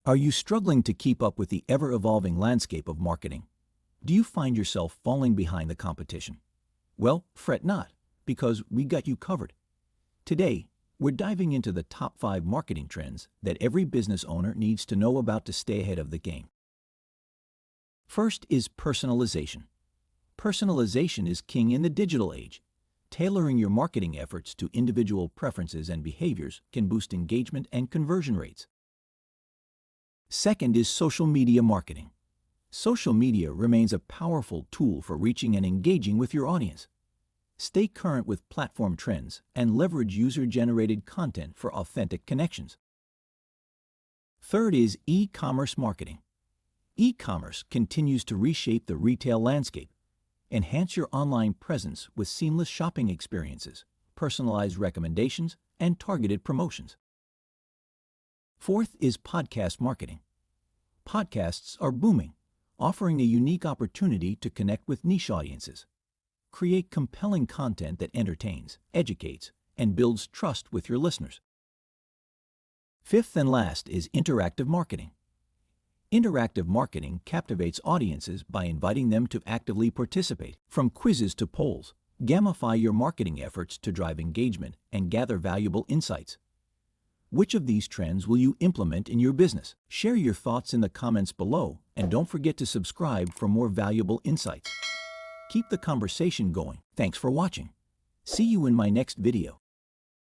Are you struggling to keep up with the ever-evolving landscape of marketing? Do you find yourself falling behind the competition? Well, fret not, because we got you covered. Today, we're diving into the top 5 marketing trends that every business owner needs to know about to stay ahead of the game. First is personalization. Personalization is king in the digital age. Tailoring your marketing efforts to individual preferences and behaviors can boost engagement and conversion rates. Second is social media marketing. Social media remains a powerful tool for reaching and engaging with your audience. Stay current with platform trends and leverage user-generated content for authentic connections. Third is e-commerce marketing. E-commerce continues to reshape the retail landscape. Enhance your online presence with seamless shopping experiences, personalized recommendations, and targeted promotions. Fourth is podcast marketing. Podcasts are booming, offering a unique opportunity to connect with niche audiences. Create compelling content that entertains, educates, and builds trust with your listeners. Fifth and last is interactive marketing. Interactive marketing captivates audiences by inviting them to actively participate. From quizzes to polls, gamify your marketing efforts to drive engagement and gather valuable insights. Which of these trends will you implement in your business? Share your thoughts in the comments below, and don't forget to subscribe for more valuable insights. Keep the conversation going. Thanks for watching. See you in my next video.